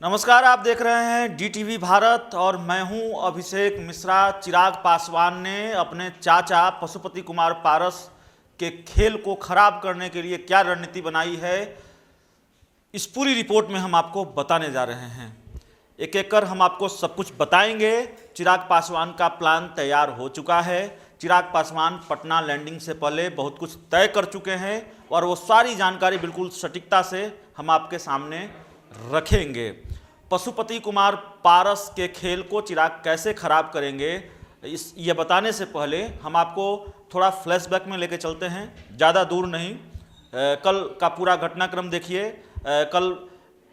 नमस्कार, आप देख रहे हैं डीटीवी भारत और मैं हूं अभिषेक मिश्रा। चिराग पासवान ने अपने चाचा पशुपति कुमार पारस के खेल को खराब करने के लिए क्या रणनीति बनाई है, इस पूरी रिपोर्ट में हम आपको बताने जा रहे हैं। एक एक कर हम आपको सब कुछ बताएंगे। चिराग पासवान का प्लान तैयार हो चुका है। चिराग पासवान पटना लैंडिंग से पहले बहुत कुछ तय कर चुके हैं और वो सारी जानकारी बिल्कुल सटीकता से हम आपके सामने रखेंगे। पशुपति कुमार पारस के खेल को चिराग कैसे खराब करेंगे, ये बताने से पहले हम आपको थोड़ा फ्लैशबैक में लेके चलते हैं, ज़्यादा दूर नहीं। कल का पूरा घटनाक्रम देखिए। कल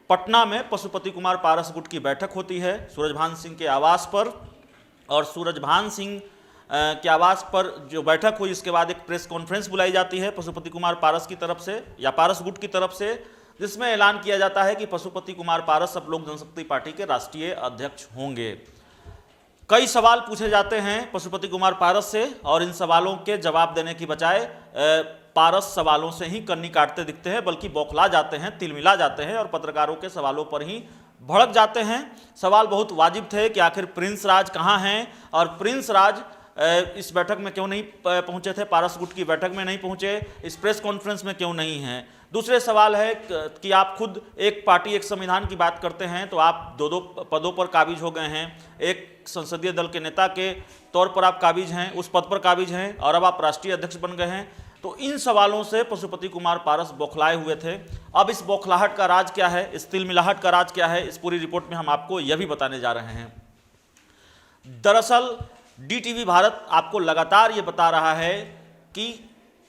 पटना में पशुपति कुमार पारस गुट की बैठक होती है सूरजभान सिंह के आवास पर, और सूरजभान सिंह के आवास पर जो बैठक हुई, इसके बाद एक प्रेस कॉन्फ्रेंस बुलाई जाती है पशुपति कुमार पारस की तरफ से या पारस गुट की तरफ से, जिसमें ऐलान किया जाता है कि पशुपति कुमार पारस अब लोक जनशक्ति पार्टी के राष्ट्रीय अध्यक्ष होंगे। कई सवाल पूछे जाते हैं पशुपति कुमार पारस से और इन सवालों के जवाब देने की बजाय पारस सवालों से ही कन्नी काटते दिखते हैं, बल्कि बौखला जाते हैं, तिलमिला जाते हैं और पत्रकारों के सवालों पर ही भड़क जाते हैं। सवाल बहुत वाजिब थे कि आखिर प्रिंस राज कहाँ हैं और प्रिंस राज इस बैठक में क्यों नहीं पहुंचे थे, पारस गुट की बैठक में नहीं पहुंचे, इस प्रेस कॉन्फ्रेंस में क्यों नहीं हैं। दूसरे सवाल है कि आप खुद एक पार्टी एक संविधान की बात करते हैं तो आप दो पदों पर काबिज हो गए हैं। एक संसदीय दल के नेता के तौर पर आप काबिज हैं, उस पद पर काबिज हैं, और अब आप राष्ट्रीय अध्यक्ष बन गए हैं। तो इन सवालों से पशुपति कुमार पारस बौखलाए हुए थे। अब इस बौखलाहट का राज क्या है, इस तिलमिलाहट का राज क्या है, इस पूरी रिपोर्ट में हम आपको यह भी बताने जा रहे हैं। दरअसल डीटीवी भारत आपको लगातार ये बता रहा है कि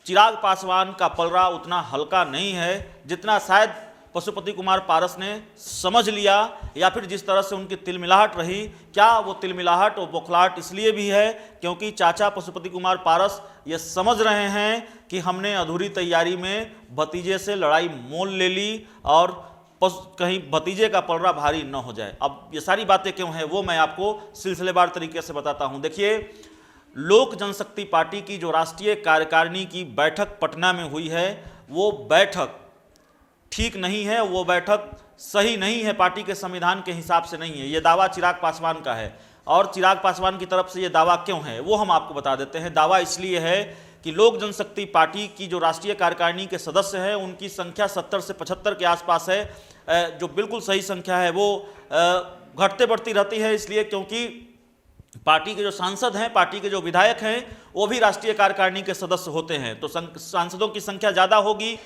चिराग पासवान का पलड़ा उतना हल्का नहीं है जितना शायद पशुपति कुमार पारस ने समझ लिया, या फिर जिस तरह से उनकी तिलमिलाहट रही। क्या वो तिलमिलाहट और बौखलाहट इसलिए भी है क्योंकि चाचा पशुपति कुमार पारस ये समझ रहे हैं कि हमने अधूरी तैयारी में भतीजे से लड़ाई मोल ले ली और कहीं भतीजे का पलड़ा भारी न हो जाए। अब ये सारी बातें क्यों हैं वो मैं आपको सिलसिलेवार तरीके से बताता हूं। देखिए, लोक जनशक्ति पार्टी की जो राष्ट्रीय कार्यकारिणी की बैठक पटना में हुई है, वो बैठक ठीक नहीं है, वो बैठक सही नहीं है, पार्टी के संविधान के हिसाब से नहीं है। ये दावा चिराग पासवान का है और चिराग पासवान की तरफ से ये दावा क्यों है वो हम आपको बता देते हैं। दावा इसलिए है कि लोक जनशक्ति पार्टी की जो राष्ट्रीय कार्यकारिणी के सदस्य हैं उनकी संख्या 70 से 75 के आसपास है, जो बिल्कुल सही संख्या है। वो घटते बढ़ती रहती है इसलिए क्योंकि पार्टी के जो सांसद हैं, पार्टी के जो विधायक हैं, वो भी राष्ट्रीय कार्यकारिणी के सदस्य होते हैं। तो सांसदों की संख्या ज़्यादा होगी,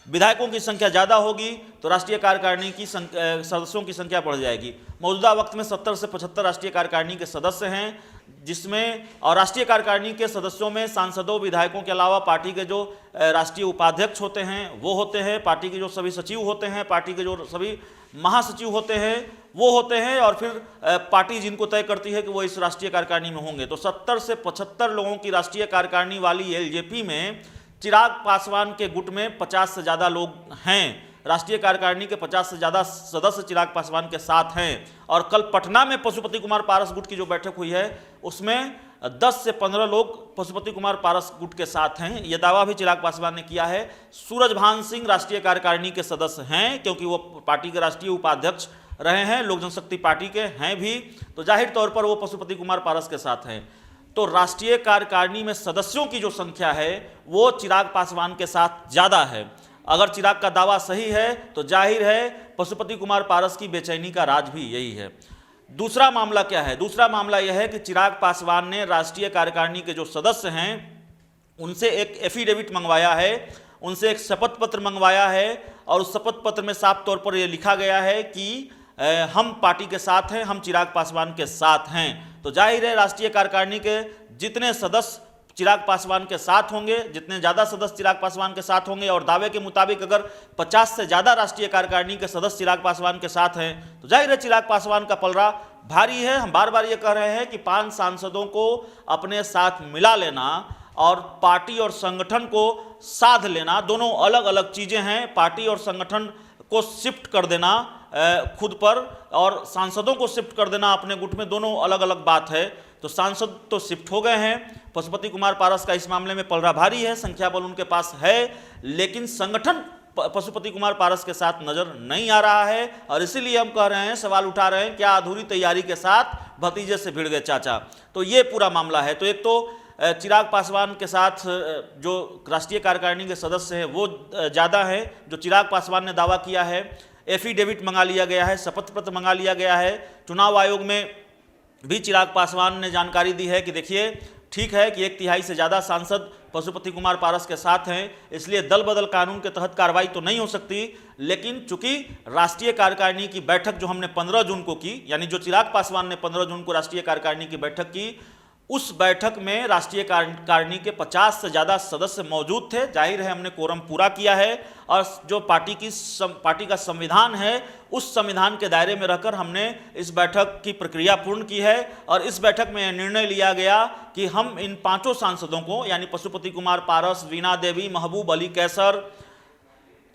विधायकों की संख्या ज़्यादा होगी, तो राष्ट्रीय कार्यकारिणी की सदस्यों की संख्या बढ़ जाएगी। मौजूदा वक्त में 70 से 75 राष्ट्रीय कार्यकारिणी के सदस्य हैं, जिसमें और राष्ट्रीय कार्यकारिणी के सदस्यों में सांसदों विधायकों के अलावा पार्टी के जो राष्ट्रीय उपाध्यक्ष होते हैं वो होते हैं, पार्टी के जो सभी सचिव होते हैं, पार्टी के जो सभी महासचिव होते हैं वो होते हैं, और फिर पार्टी जिनको तय करती है कि वो इस राष्ट्रीय कार्यकारिणी में होंगे। तो 70 से 75 लोगों की राष्ट्रीय कार्यकारिणी वाली एलजेपी में चिराग पासवान के गुट में 50 से ज़्यादा लोग हैं। राष्ट्रीय कार्यकारिणी के 50 से ज़्यादा सदस्य चिराग पासवान के साथ हैं। और कल पटना में पशुपति कुमार पारस गुट की जो बैठक हुई है उसमें 10 से 15 लोग पशुपति कुमार पारस गुट के साथ हैं। यह दावा भी चिराग पासवान ने किया है। सूरजभान सिंह राष्ट्रीय कार्यकारिणी के सदस्य हैं क्योंकि वो पार्टी के राष्ट्रीय उपाध्यक्ष रहे हैं, लोक जनशक्ति पार्टी के हैं भी, तो जाहिर तौर पर वो पशुपति कुमार पारस के साथ हैं। तो राष्ट्रीय कार्यकारिणी में सदस्यों की जो संख्या है वो चिराग पासवान के साथ ज़्यादा है। अगर चिराग का दावा सही है तो जाहिर है पशुपति कुमार पारस की बेचैनी का राज भी यही है। दूसरा मामला क्या है? दूसरा मामला यह है कि चिराग पासवान ने राष्ट्रीय कार्यकारिणी के जो सदस्य हैं उनसे एक एफिडेविट मंगवाया है, उनसे एक शपथ पत्र मंगवाया है, और उस शपथ पत्र में साफ तौर पर यह लिखा गया है कि हम पार्टी के साथ हैं, हम चिराग पासवान के साथ हैं। तो जाहिर है राष्ट्रीय कार्यकारिणी के जितने सदस्य चिराग पासवान के साथ होंगे, जितने ज़्यादा सदस्य चिराग पासवान के साथ होंगे, और दावे के मुताबिक अगर 50 से ज़्यादा राष्ट्रीय कार्यकारिणी के सदस्य चिराग पासवान के साथ हैं तो जाहिर है चिराग पासवान का पलड़ा भारी है। हम बार बार ये कह रहे हैं कि 5 सांसदों को अपने साथ मिला लेना और पार्टी और संगठन को साध लेना दोनों अलग अलग चीज़ें हैं। पार्टी और संगठन को शिफ्ट कर देना खुद पर और सांसदों को शिफ्ट कर देना अपने गुट में, दोनों अलग अलग बात है। तो सांसद तो शिफ्ट हो गए हैं, पशुपति कुमार पारस का इस मामले में पलड़ा भारी है, संख्या बल उनके पास है, लेकिन संगठन पशुपति कुमार पारस के साथ नजर नहीं आ रहा है। और इसीलिए हम कह रहे हैं, सवाल उठा रहे हैं, क्या अधूरी तैयारी के साथ भतीजे से भिड़ गए चाचा। तो ये पूरा मामला है। तो एक तो चिराग पासवान के साथ जो राष्ट्रीय कार्यकारिणी के सदस्य हैं वो ज़्यादा है। जो चिराग पासवान ने दावा किया है, एफिडेविट मंगा लिया गया है, शपथ पत्र मंगा लिया गया है। चुनाव आयोग में भी चिराग पासवान ने जानकारी दी है कि देखिए ठीक है कि 1/3 से ज़्यादा सांसद पशुपति कुमार पारस के साथ हैं, इसलिए दल बदल कानून के तहत कार्रवाई तो नहीं हो सकती। लेकिन चूंकि राष्ट्रीय कार्यकारिणी की बैठक जो हमने 15 जून को की, यानी जो चिराग पासवान ने 15 जून को राष्ट्रीय कार्यकारिणी की बैठक की, उस बैठक में राष्ट्रीय कार्यकारिणी के 50 से ज़्यादा सदस्य मौजूद थे। जाहिर है हमने कोरम पूरा किया है और जो पार्टी का संविधान है उस संविधान के दायरे में रहकर हमने इस बैठक की प्रक्रिया पूर्ण की है। और इस बैठक में निर्णय लिया गया कि हम इन 5 सांसदों को, यानी पशुपति कुमार पारस, वीणा देवी, महबूब अली कैसर,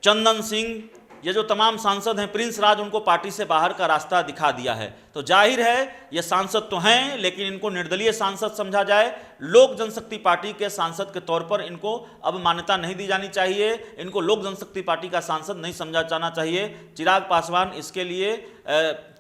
चंदन सिंह, ये जो तमाम सांसद हैं, प्रिंस राज, उनको पार्टी से बाहर का रास्ता दिखा दिया है। तो जाहिर है ये सांसद तो हैं, लेकिन इनको निर्दलीय सांसद समझा जाए। लोक जनशक्ति पार्टी के सांसद के तौर पर इनको अब मान्यता नहीं दी जानी चाहिए। इनको लोक जनशक्ति पार्टी का सांसद नहीं समझा जाना चाहिए। चिराग पासवान इसके लिए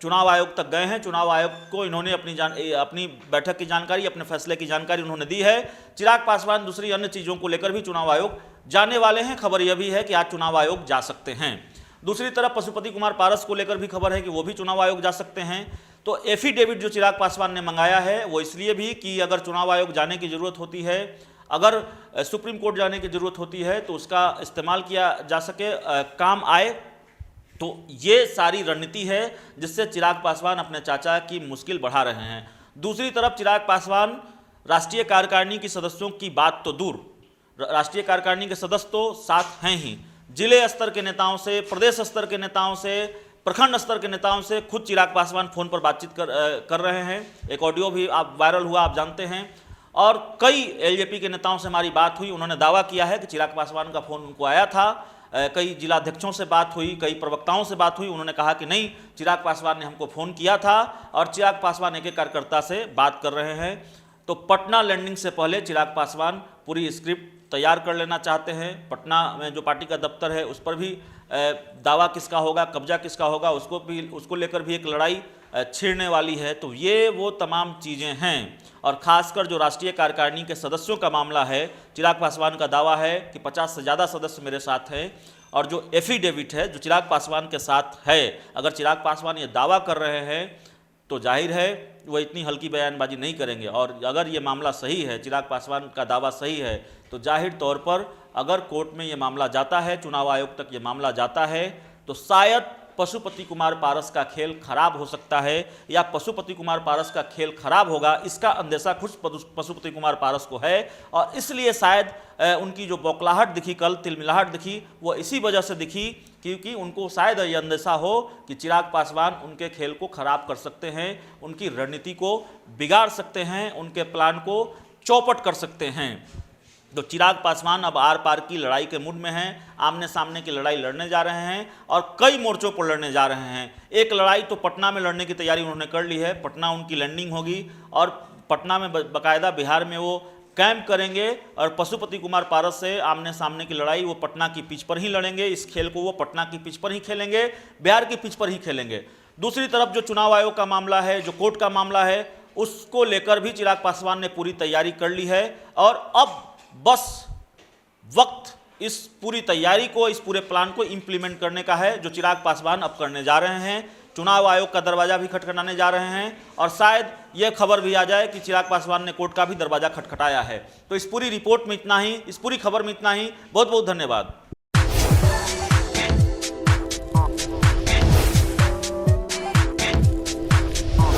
चुनाव आयोग तक गए हैं। चुनाव आयोग को इन्होंने अपनी बैठक की जानकारी, अपने फैसले की जानकारी उन्होंने दी है। चिराग पासवान दूसरी अन्य चीज़ों को लेकर भी चुनाव आयोग जाने वाले हैं। खबर यह भी है कि आज चुनाव आयोग जा सकते हैं। दूसरी तरफ पशुपति कुमार पारस को लेकर भी खबर है कि वो भी चुनाव आयोग जा सकते हैं। तो एफिडेविट जो चिराग पासवान ने मंगाया है वो इसलिए भी कि अगर चुनाव आयोग जाने की ज़रूरत होती है, अगर सुप्रीम कोर्ट जाने की ज़रूरत होती है तो उसका इस्तेमाल किया जा सके, काम आए। तो ये सारी रणनीति है जिससे चिराग पासवान अपने चाचा की मुश्किल बढ़ा रहे हैं। दूसरी तरफ चिराग पासवान राष्ट्रीय कार्यकारिणी की सदस्यों की बात तो दूर, राष्ट्रीय कार्यकारिणी के सदस्य तो साथ हैं ही, जिले स्तर के नेताओं से, प्रदेश स्तर के नेताओं से, प्रखंड स्तर के नेताओं से खुद चिराग पासवान फ़ोन पर बातचीत कर रहे हैं। एक ऑडियो भी वायरल हुआ, आप जानते हैं। और कई एलजेपी के नेताओं से हमारी बात हुई, उन्होंने दावा किया है कि चिराग पासवान का फ़ोन उनको आया था। कई जिलाध्यक्षों से बात हुई, कई प्रवक्ताओं से बात हुई, उन्होंने कहा कि नहीं, चिराग पासवान ने हमको फ़ोन किया था। और चिराग पासवान एक कार्यकर्ता से बात कर रहे हैं। तो पटना लैंडिंग से पहले चिराग पासवान पूरी स्क्रिप्ट तैयार कर लेना चाहते हैं। पटना में जो पार्टी का दफ्तर है उस पर भी दावा किसका होगा, कब्जा किसका होगा, उसको लेकर भी एक लड़ाई छिड़ने वाली है। तो ये वो तमाम चीज़ें हैं। और ख़ासकर जो राष्ट्रीय कार्यकारिणी के सदस्यों का मामला है, चिराग पासवान का दावा है कि 50 से ज़्यादा सदस्य मेरे साथ हैं। और जो एफिडेविट है जो चिराग पासवान के साथ है, अगर चिराग पासवान ये दावा कर रहे हैं तो जाहिर है वो इतनी हल्की बयानबाजी नहीं करेंगे। और अगर ये मामला सही है, चिराग पासवान का दावा सही है, तो जाहिर तौर पर अगर कोर्ट में ये मामला जाता है, चुनाव आयोग तक ये मामला जाता है, तो शायद पशुपति कुमार पारस का खेल खराब हो सकता है, या पशुपति कुमार पारस का खेल खराब होगा इसका अंदेशा खुद पशुपति कुमार पारस को है। और इसलिए शायद उनकी जो बौखलाहट दिखी, कल तिलमिलाहट दिखी, वो इसी वजह से दिखी क्योंकि उनको शायद ये अंदेशा हो कि चिराग पासवान उनके खेल को खराब कर सकते हैं, उनकी रणनीति को बिगाड़ सकते हैं, उनके प्लान को चौपट कर सकते हैं। तो चिराग पासवान अब आर पार की लड़ाई के मूड में हैं, आमने सामने की लड़ाई लड़ने जा रहे हैं और कई मोर्चों पर लड़ने जा रहे हैं। एक लड़ाई तो पटना में लड़ने की तैयारी उन्होंने कर ली है। पटना उनकी लैंडिंग होगी और पटना में बाकायदा बिहार में वो कैंप करेंगे और पशुपति कुमार पारस से आमने सामने की लड़ाई वो पटना की पिच पर ही लड़ेंगे। इस खेल को वो पटना की पिच पर ही खेलेंगे, बिहार की पिच पर ही खेलेंगे। दूसरी तरफ जो चुनाव आयोग का मामला है, जो कोर्ट का मामला है, उसको लेकर भी चिराग पासवान ने पूरी तैयारी कर ली है। और अब बस वक्त इस पूरी तैयारी को, इस पूरे प्लान को इम्प्लीमेंट करने का है, जो चिराग पासवान अब करने जा रहे हैं। चुनाव आयोग का दरवाजा भी खटखटाने जा रहे हैं और शायद यह खबर भी आ जाए कि चिराग पासवान ने कोर्ट का भी दरवाजा खटखटाया है। तो इस पूरी रिपोर्ट में इतना ही, इस पूरी खबर में इतना ही। बहुत बहुत धन्यवाद।